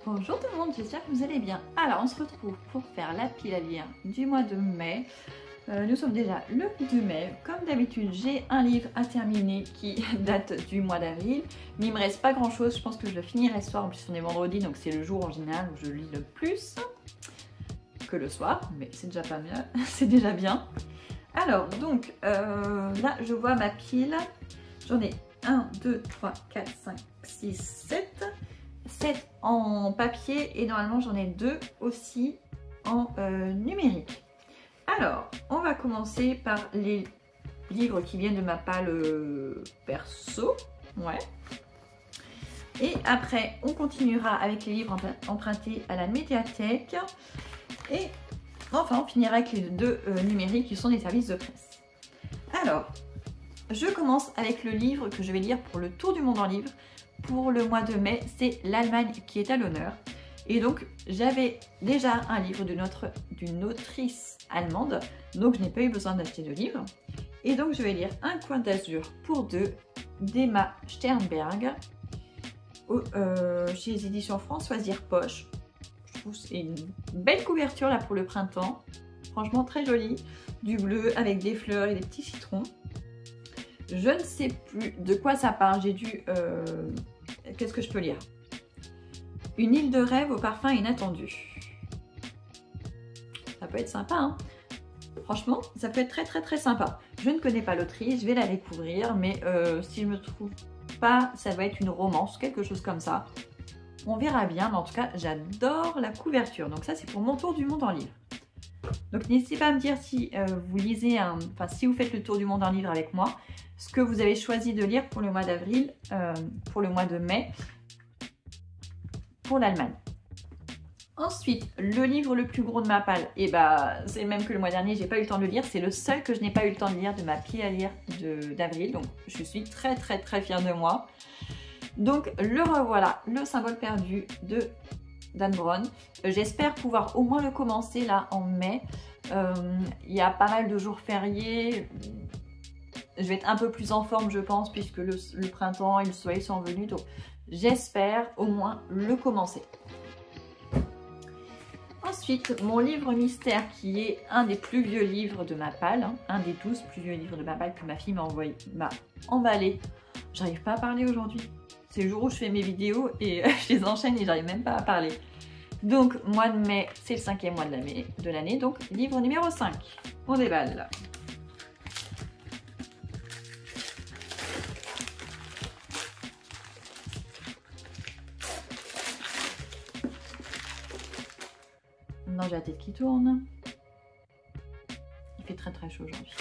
Bonjour tout le monde, j'espère que vous allez bien. Alors on se retrouve pour faire la pile à lire du mois de mai. Nous sommes déjà le 2 mai. Comme d'habitude, j'ai un livre à terminer qui date du mois d'avril. Mais il me reste pas grand chose, je pense que je le finirai ce soir. En plus on est vendredi, donc c'est le jour en général où je lis le plus que le soir. Mais c'est déjà pas mieux, c'est déjà bien. Alors donc là je vois ma pile. J'en ai 1, 2, 3, 4, 5, 6, 7. 7 en papier et normalement j'en ai 2 aussi en numérique. Alors, on va commencer par les livres qui viennent de ma palle perso. Ouais. Et après, on continuera avec les livres empruntés à la médiathèque. Et enfin, on finira avec les 2 numériques qui sont des services de presse. Alors, je commence avec le livre que je vais lire pour le tour du monde en livre. Pour le mois de mai, c'est l'Allemagne qui est à l'honneur. Et donc, j'avais déjà un livre d'une autrice allemande, donc je n'ai pas eu besoin d'acheter de livre. Et donc, je vais lire Un coin d'azur pour 2 d'Emma Sternberg chez les éditions Françoisière Poche. Je trouve que c'est une belle couverture là pour le printemps. Franchement, très jolie. Du bleu avec des fleurs et des petits citrons. Je ne sais plus de quoi ça parle. J'ai dû... Qu'est-ce que je peux lire? Une île de rêve au parfum inattendu. Ça peut être sympa, hein? Franchement, ça peut être très sympa. Je ne connais pas l'autrice, je vais la découvrir, mais si je ne me trouve pas, ça va être une romance, quelque chose comme ça. On verra bien, mais en tout cas, j'adore la couverture. Donc ça, c'est pour mon tour du monde en livre. Donc n'hésitez pas à me dire si vous lisez, si vous faites le tour du monde en livre avec moi, ce que vous avez choisi de lire pour le mois d'avril, pour le mois de mai, pour l'Allemagne. Ensuite, le livre le plus gros de ma palle, et c'est le même que le mois dernier, j'ai pas eu le temps de le lire, c'est le seul que je n'ai pas eu le temps de lire de ma pile à lire d'avril, donc je suis très fière de moi. Donc le revoilà, Le symbole perdu de Dan Brown. J'espère pouvoir au moins le commencer là en mai. Il y a pas mal de jours fériés. Je vais être un peu plus en forme, je pense, puisque le printemps et le soleil sont venus. Donc, j'espère au moins le commencer. Ensuite, mon livre mystère, qui est un des plus vieux livres de ma palle, hein, un des 12 plus vieux livres de ma palle que ma fille m'a emballé. J'arrive pas à parler aujourd'hui. C'est le jour où je fais mes vidéos et je les enchaîne et j'arrive même pas à parler. Donc, mois de mai, c'est le 5e mois de l'année. Donc, livre numéro 5. On déballe. Non, j'ai la tête qui tourne. Il fait très chaud aujourd'hui.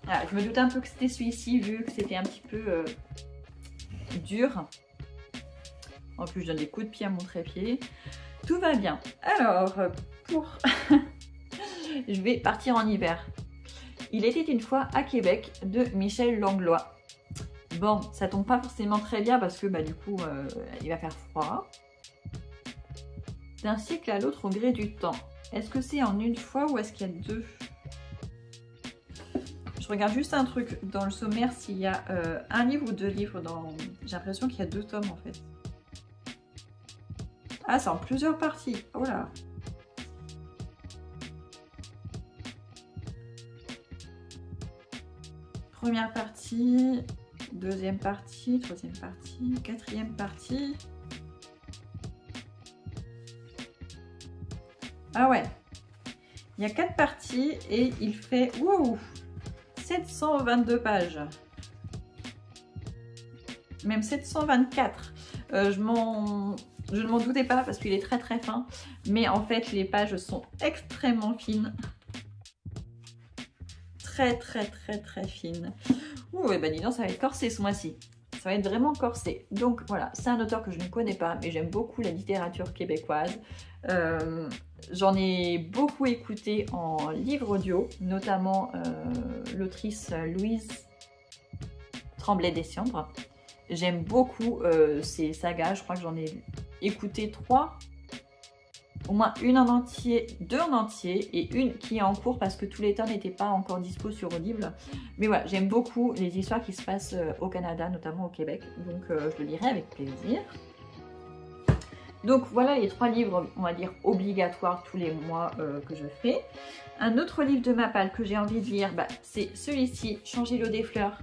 Ah, je me doutais un peu que c'était celui-ci, vu que c'était un petit peu dur. En plus, je donne des coups de pied à mon trépied. Tout va bien. Alors, je vais partir en hiver. Il était une fois à Québec de Michel Langlois. Bon, ça tombe pas forcément très bien parce que du coup, il va faire froid. D'un cycle à l'autre au gré du temps. Est-ce que c'est en une fois ou est-ce qu'il y a 2? Je regarde juste un truc dans le sommaire s'il y a un livre ou 2 livres dans... J'ai l'impression qu'il y a 2 tomes en fait. Ah, c'est en plusieurs parties. Oh là. Première partie, deuxième partie, troisième partie, quatrième partie. Ah ouais. Il y a 4 parties et il fait... Wow, 722 pages. Même 724. Je ne m'en doutais pas parce qu'il est très fin. Mais en fait, les pages sont extrêmement fines. Très fines. Ouh, et dis donc, ça va être corsé ce mois-ci. Ça va être vraiment corsé. Donc voilà, c'est un auteur que je ne connais pas, mais j'aime beaucoup la littérature québécoise. J'en ai beaucoup écouté en livre audio, notamment l'autrice Louise Tremblay-Descendre. J'aime beaucoup ces sagas, je crois que j'en ai écouté 3 au moins une en entier, deux en entier et une qui est en cours parce que tous les tomes n'étaient pas encore dispo sur Audible. Mais voilà, j'aime beaucoup les histoires qui se passent au Canada, notamment au Québec, donc je le lirai avec plaisir. Donc voilà les 3 livres, on va dire, obligatoires tous les mois que je fais. Un autre livre de Mappal que j'ai envie de lire, c'est celui-ci, Changer l'eau des fleurs,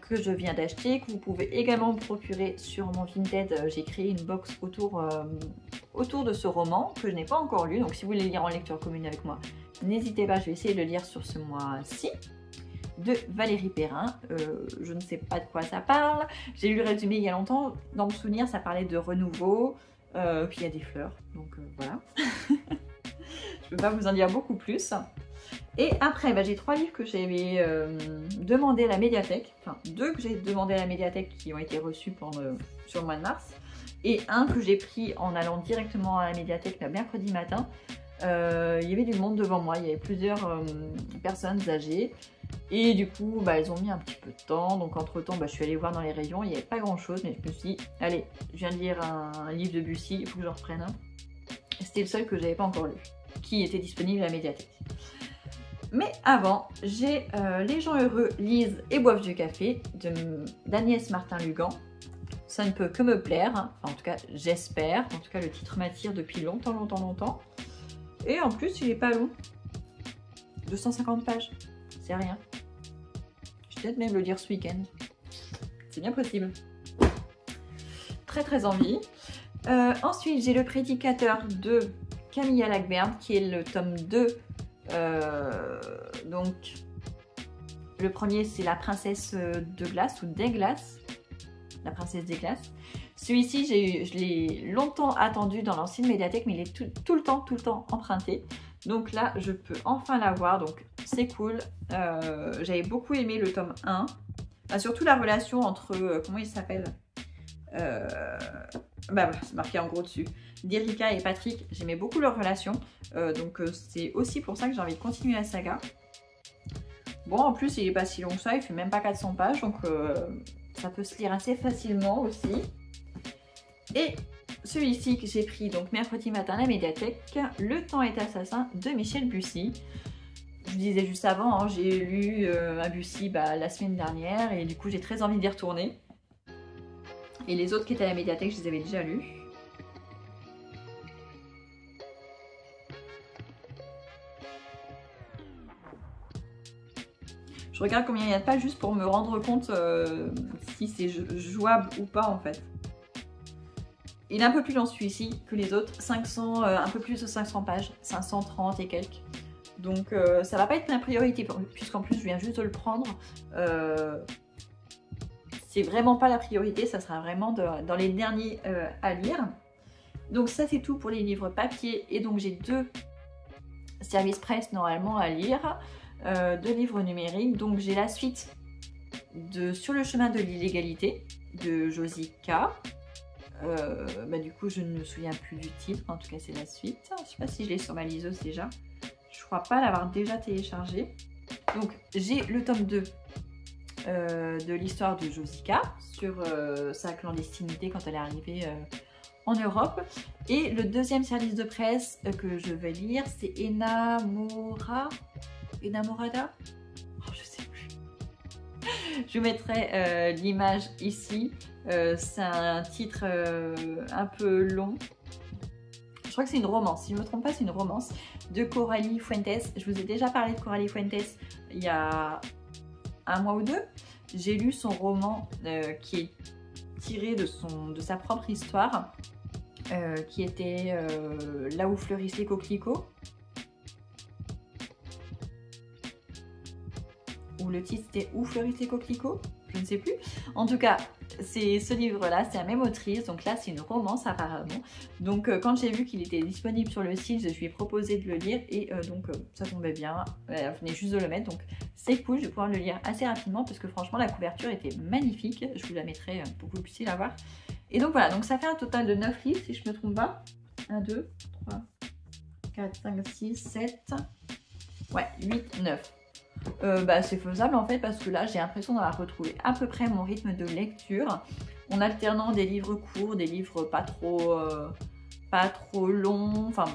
que je viens d'acheter, que vous pouvez également me procurer sur mon Vinted. J'ai créé une box autour de ce roman que je n'ai pas encore lu. Donc si vous voulez lire en lecture commune avec moi, n'hésitez pas, je vais essayer de le lire sur ce mois-ci. De Valérie Perrin, je ne sais pas de quoi ça parle. J'ai lu le résumé il y a longtemps. Dans mon souvenir, ça parlait de renouveau. Puis il y a des fleurs, donc voilà. Je ne peux pas vous en dire beaucoup plus. Et après, j'ai 3 livres que j'avais demandé à la médiathèque. Enfin, 2 que j'ai demandé à la médiathèque qui ont été reçus sur le mois de mars. Et un que j'ai pris en allant directement à la médiathèque le mercredi matin. Il y avait du monde devant moi, il y avait plusieurs personnes âgées. Et du coup, elles ont mis un petit peu de temps. Donc entre temps, je suis allée voir dans les rayons, il n'y avait pas grand chose. Mais je me suis dit, allez, je viens de lire un livre de Bussy, il faut que j'en reprenne un. C'était le seul que j'avais pas encore lu, qui était disponible à la médiathèque. Mais avant, j'ai Les gens heureux lisent et boivent du café d'Agnès Martin-Lugan. Ça ne peut que me plaire, enfin, en tout cas j'espère. En tout cas le titre m'attire depuis longtemps. Et en plus il est pas long. 250 pages, c'est rien. Je vais peut-être même le lire ce week-end. C'est bien possible. Très envie. Ensuite j'ai Le Prédicateur de Camilla Lackberg qui est le tome 2. Donc le premier c'est La Princesse de glace ou des glaces. La Princesse des glaces. Celui-ci, je l'ai longtemps attendu dans l'ancienne médiathèque, mais il est tout le temps emprunté. Donc là, je peux enfin l'avoir, donc c'est cool. J'avais beaucoup aimé le tome 1. Surtout la relation entre, comment il s'appelle, c'est marqué en gros dessus. D'Erika et Patrick, j'aimais beaucoup leur relation. Donc c'est aussi pour ça que j'ai envie de continuer la saga. Bon, en plus, il est pas si long que ça, il fait même pas 400 pages, donc ça peut se lire assez facilement aussi. Et celui-ci que j'ai pris donc mercredi matin à la médiathèque, Le temps est assassin de Michel Bussy. Je vous disais juste avant, j'ai lu un Bussy la semaine dernière et du coup j'ai très envie d'y retourner. Et les autres qui étaient à la médiathèque, je les avais déjà lus. Je regarde combien il y a de pages juste pour me rendre compte si c'est jouable ou pas en fait. Il est un peu plus long celui-ci que les autres, 500, un peu plus de 500 pages, 530 et quelques. Donc ça va pas être ma priorité puisqu'en plus je viens juste de le prendre. C'est vraiment pas la priorité, ça sera vraiment dans les derniers à lire. Donc ça c'est tout pour les livres papier et donc j'ai 2 services presse normalement à lire. 2 livres numériques, donc j'ai la suite de Sur le chemin de l'illégalité de Josie K. Du coup je ne me souviens plus du titre, en tout cas c'est la suite. Je sais pas si je l'ai sur ma liseuse déjà, je crois pas l'avoir déjà téléchargé. Donc j'ai le tome 2 de l'histoire de Josie K sur sa clandestinité quand elle est arrivée en Europe. Et le 2e service de presse que je vais lire, c'est Enamorada, je sais plus. Je vous mettrai l'image ici. C'est un titre un peu long. Je crois que c'est une romance. Si je ne me trompe pas, c'est une romance de Coralie Fuentes. Je vous ai déjà parlé de Coralie Fuentes il y a un mois ou 2. J'ai lu son roman qui est tiré de sa propre histoire, qui était Là où fleurissent les coquelicots. Ou le titre c'était Où fleurissent les coquelicots, je ne sais plus. En tout cas, c'est ce livre-là, c'est la même autrice, donc là c'est une romance apparemment. Donc quand j'ai vu qu'il était disponible sur le site, je lui ai proposé de le lire et ça tombait bien, elle venait juste de le mettre, donc c'est cool, je vais pouvoir le lire assez rapidement parce que franchement la couverture était magnifique, je vous la mettrai pour que vous puissiez la voir. Et donc voilà, donc ça fait un total de 9 livres si je ne me trompe pas. 1, 2, 3, 4, 5, 6, 7, ouais, 8, 9. C'est faisable en fait parce que là j'ai l'impression d'avoir retrouvé à peu près mon rythme de lecture en alternant des livres courts, des livres pas trop pas trop long, enfin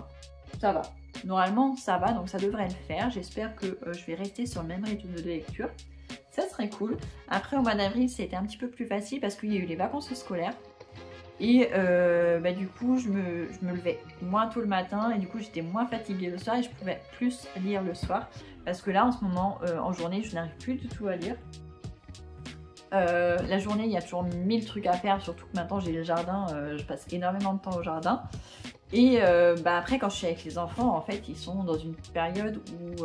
ça va. Normalement ça va, donc ça devrait le faire. J'espère que je vais rester sur le même rythme de lecture. Ça serait cool. Après au mois d'avril c'était un petit peu plus facile parce qu'il y a eu les vacances scolaires. Et du coup je me levais moins tôt le matin et du coup j'étais moins fatiguée le soir et je pouvais plus lire le soir. Parce que là en ce moment en journée je n'arrive plus du tout à lire. La journée il y a toujours 1000 trucs à faire, surtout que maintenant j'ai le jardin, je passe énormément de temps au jardin. Et après quand je suis avec les enfants en fait ils sont dans une période où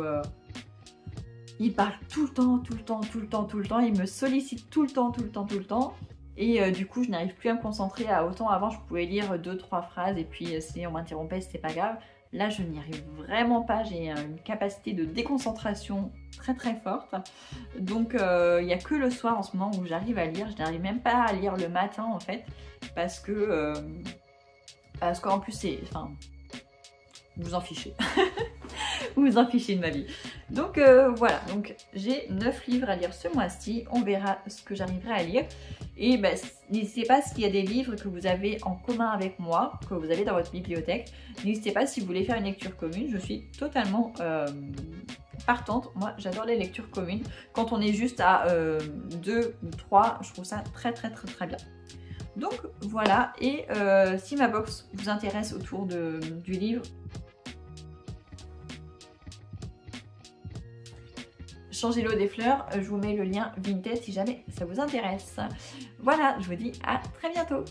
ils parlent tout le temps, ils me sollicitent tout le temps. Et du coup je n'arrive plus à me concentrer. Autant avant je pouvais lire 2-3 phrases et puis si on m'interrompait c'était pas grave. Là je n'y arrive vraiment pas, j'ai une capacité de déconcentration très forte. Donc il n'y a que le soir en ce moment où j'arrive à lire. Je n'arrive même pas à lire le matin en fait. Parce qu'en plus c'est... Enfin, vous en fichez. Vous vous en fichez de ma vie. Donc voilà, donc j'ai 9 livres à lire ce mois-ci. On verra ce que j'arriverai à lire. Et n'hésitez pas s'il y a des livres que vous avez en commun avec moi, que vous avez dans votre bibliothèque. N'hésitez pas si vous voulez faire une lecture commune. Je suis totalement partante. Moi j'adore les lectures communes. Quand on est juste à 2 ou 3, je trouve ça très bien. Donc voilà, et si ma box vous intéresse autour du livre, Changez l'eau des fleurs, je vous mets le lien Vinted si jamais ça vous intéresse. Voilà, je vous dis à très bientôt.